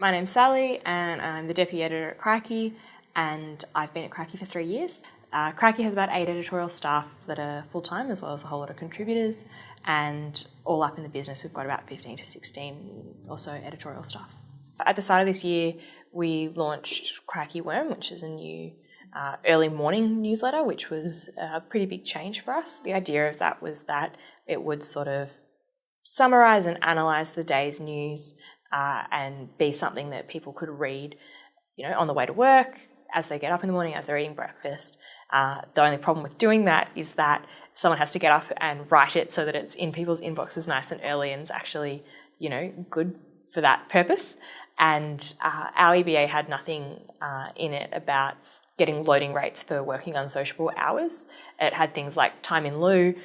My name's Sally and I'm the Deputy Editor at Crikey, and I've been at Crikey for 3 years. Crikey has about 8 editorial staff that are full-time, as well as a whole lot of contributors, and all up in the business we've got about 15 to 16 or so editorial staff. At the start of this year we launched Crikey Worm, which is a new early morning newsletter, which was a pretty big change for us. The idea of that was that it would sort of summarise and analyse the day's news and be something that people could read, on the way to work, as they get up in the morning, as they're eating breakfast. The only problem with doing that is that someone has to get up and write it so that it's in people's inboxes nice and early and it's actually, good for that purpose. And our EBA had nothing in it about getting loading rates for working unsociable hours. It had things like time in lieu,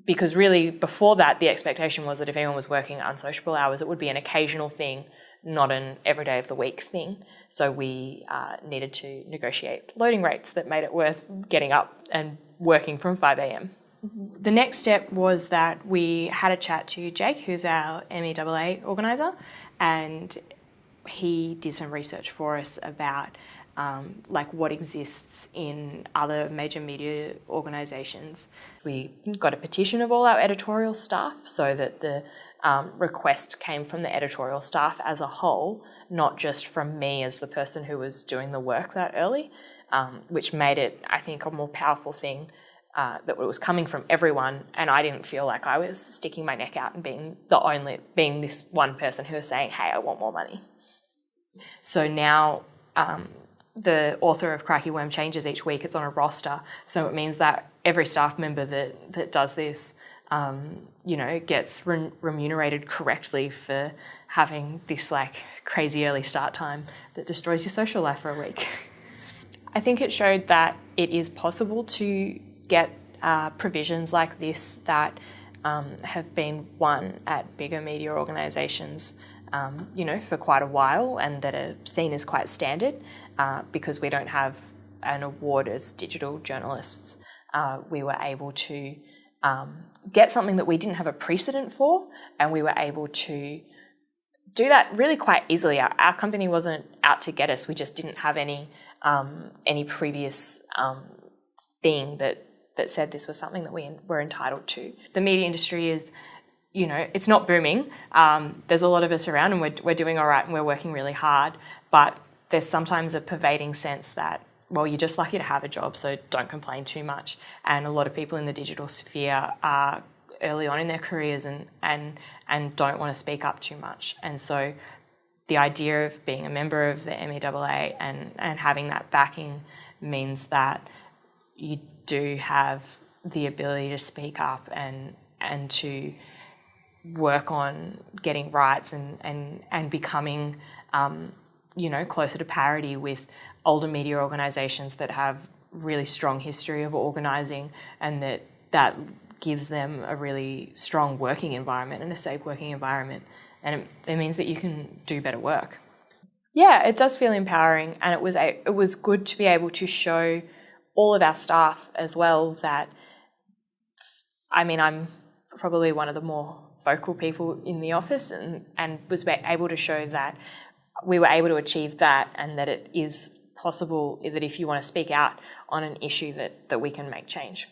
because really before that the expectation was that if anyone was working unsociable hours it would be an occasional thing, not an every day of the week thing. So we needed to negotiate loading rates that made it worth getting up and working from 5 a.m. The next step was that we had a chat to Jake, who's our MEAA organiser, and he did some research for us about what exists in other major media organisations. We got a petition of all our editorial staff so that the request came from the editorial staff as a whole, not just from me as the person who was doing the work that early, which made it, I think, a more powerful thing that it was coming from everyone, and I didn't feel like I was sticking my neck out and being this one person who was saying, hey, I want more money. So now the author of Crikey Worm changes each week. It's on a roster, so it means that every staff member that does this gets remunerated correctly for having this crazy early start time that destroys your social life for a week. I think it showed that it is possible to get provisions like this that have been won at bigger media organisations for quite a while, and that are seen as quite standard because we don't have an award as digital journalists. We were able to get something that we didn't have a precedent for, and we were able to do that really quite easily. Our company wasn't out to get us. We just didn't have any previous thing that said this was something that we were entitled to. The media industry is, it's not booming. There's a lot of us around and we're doing all right and we're working really hard, but there's sometimes a pervading sense that, well, you're just lucky to have a job, so don't complain too much. And a lot of people in the digital sphere are early on in their careers and don't want to speak up too much. And so the idea of being a member of the MEAA and having that backing means that you do have the ability to speak up and to work on getting rights and becoming closer to parity with older media organisations that have really strong history of organising, and that gives them a really strong working environment and a safe working environment, and it means that you can do better work. Yeah, it does feel empowering, and it was good to be able to show all of our staff as well that, I'm probably one of the more vocal people in the office, and was able to show that we were able to achieve that, and that it is possible that if you want to speak out on an issue that we can make change.